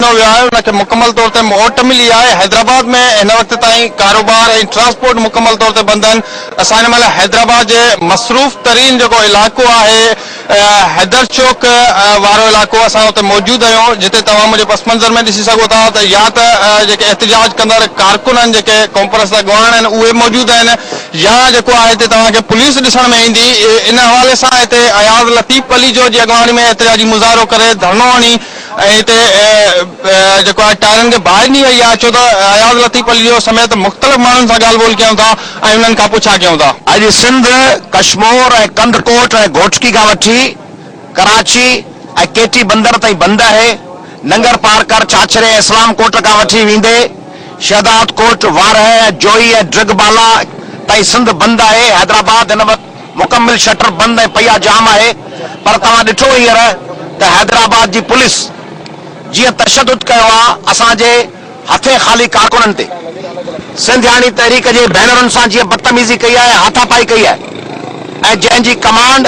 ॾिनो वियो आहे उनखे मुकमल तौर ते मोट मिली आहे। हैदराबाद में हिन वक़्त ताईं कारोबार ऐं ट्रांसपोर्ट मुकमल तौर ते बंदि आहिनि। असां हिन महिल हैदराबाद जे मसरूफ़ तरीन जेको इलाइक़ो आहे हैदर चौक वारो इलाइक़ो असां उते मौजूदु आहियूं, जिते तव्हां मुंहिंजे पस मंज़र में ॾिसी सघो था त या त जेके एहतिजाज कंदड़ कारकुन आहिनि जेके कॉम्प्रेस जा ॻवाण आहिनि उहे मौजूदु आहिनि, या जेको आहे हिते तव्हांखे पुलिस ॾिसण में ईंदी। इन हवाले सां हिते अयाज़ लतीफ़ अली जो जी अॻवानी में एहतिजाजी मुज़ाहिरो करे धरनो हणी ऐं हिते जेको आहे टायरनि खे ॿाहिरि नहीं वई आहे, छो त अयाज़ लतीफ़ अली जो समेत मुख़्तलिफ़ माण्हुनि सां ॻाल्हि ॿोल कयूं था ऐं उन्हनि खां पुछा कयूं था। अॼु सिंध कश्मीर ऐं कंदकोट ऐं घोटकी खां वठी कराची ऐं केटी बंदर ताईं बंदि आहे। नंगर पार कर छाछरे इस्लाम कोट खां वठी वेंदे शहदाद कोट वारह जोई ऐं ड्रगबाला ताईं सिंध बंदि आहे। हैदराबाद हिन वक़्तु मुकमिल शटर बंदि ऐं पहिया जाम आहे। पर तव्हां ॾिठो हींअर त हैदराबाद जी पुलिस जीअं तशदुद कयो आहे असांजे हथे ख़ाली कारकुननि ते, सिंधियाणी तहरीक जे भेनरुनि सां जीअं बदतमीज़ी कई आहे, हाथापाई कई आहे, ऐं जंहिंजी कमांड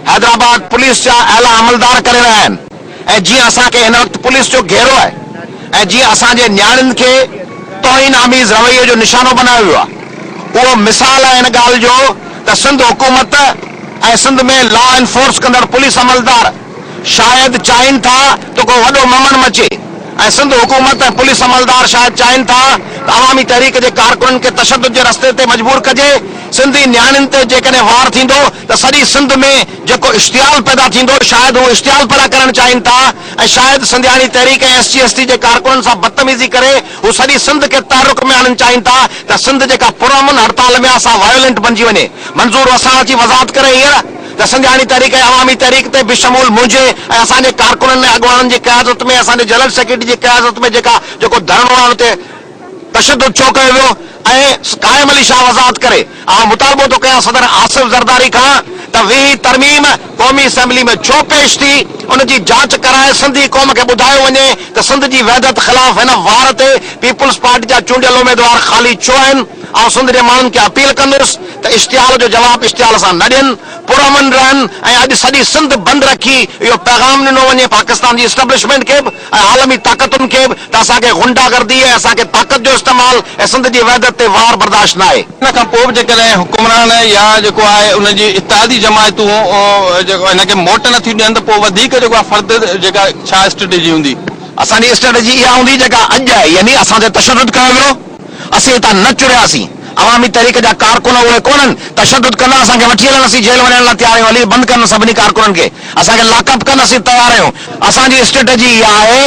हैदराबाद पुलिस जा आला अमलदार करे रहिया आहिनि, ऐं जीअं असांखे हिन वक़्तु पुलिस जो घेरो आहे, ऐं जीअं असांजे न्याणियुनि खे तौहीन आमीज़ रवैये जो निशानो बनायो वियो आहे, उहो मिसाल आहे हिन ॻाल्हि जो त सिंध हुकूमत ऐं सिंध में लॉ एनफोर्स कंदड़ पुलिस अमलदार शायदि चाहिनि था त को वॾो ममन मचे, ऐं सिंध हुकूमत ऐं पुलिस अमलदार शायदि चाहिनि था त अवामी तहरीक जे कारकुननि खे तशदुद जे रस्ते ते मजबूर कजे। सिंधी न्याणियुनि ते जेकॾहिं वार थींदो त सॼी सिंध में जेको इश्तियाल पैदा थींदो शायदि उहो इश्तियाल पैदा करणु चाहिनि था, ऐं शायदि सिंधियाणी तहरीक ऐं SC ST जे कारकुननि सां बदतमीज़ी करे हू सॼी सिंध खे तारुक में आणणु चाहिनि था त सिंध जेका पुरअमन हड़ताल में असां वायोलेंट बणिजी वञे। मंज़ूर असां अची वज़ाहत करे हींअर त सिंधियाणी तहरीक ऐं अवामी तहरीक ते बिशमूल मुंहिंजे ऐं असांजे कारकुननि ऐं अॻवाननि जी क़यादत में, असांजे जनरल सेक्रेटरी जी क़यादत में जेको धरणो आहे उते तशदुद छो कयो वियो, ऐं कायम अली शाह वज़ाहत करे मुतालबो थो कयां सदर आसिफ ज़रदारी खां त 20 तरमीम क़ौमी असेंबली में छो पेश थी, उनजी जांच कराए सिंधी क़ौम खे ॿुधायो वञे त सिंध जी वहदत ख़िलाफ़ हिन वार ते पीपुल्स पार्टी जा चूंडियल उम्मीदवार ख़ाली छो आहिनि। ऐं सिंध जे माण्हुनि खे अपील कंदुसि त इश्तिहाल जो जवाबु इश्तिहाल सां न ॾियनि, पुरअमन रहनि, ऐं अॼु सॼी सिंध बंदि रखी इहो पैगाम ॾिनो वञे पाकिस्तान जी इस्टेब्लिशमेंट खे बि ऐं आलमी ताक़तुनि खे बि त असांखे गुंडागर्दी ऐं असांखे ताक़त जो इस्तेमालु ऐं सिंध जी वहदत ते वार बर्दाश्त न आहे। इन खां पोइ बि जेकॾहिं हुकुमरान या जेको आहे उनजी इत्तेहादी जमायतूं जेको हिनखे मोट नथियूं ॾियनि त पोइ वधीक जेको आहे फ़र्द जेका छा स्ट्रेटेजी हूंदी? असांजी स्ट्रेटेजी इहा हूंदी जेका अॼु आहे, यानी असां ते तशदुद कयो वियो, असीं हितां न चुरियासीं। अवामी तहरीक जा कारकुन उहे कोन्हनि, तशदुद कंदा असांखे वठी हलनि, जेल वञण लाइ तयार आहियूं, हली बंदि कनि सभिनी कारकुननि खे, असांखे लाकअप कनि, असीं तयार आहियूं। असांजी स्ट्रेटेजी इहा आहे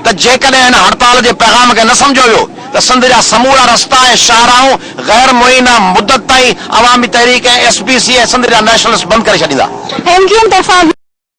त जेकॾहिं हिन हड़ताल जे पैगाम खे न सम्झो वियो त सिंध जा समूरा रस्ता ऐं शाहराऊं गैर मुइना मुद्दत ताईं अवामी तहरीक ऐं SPC ऐं सिंध जा नेशनलिस्ट बंदि करे छॾींदा।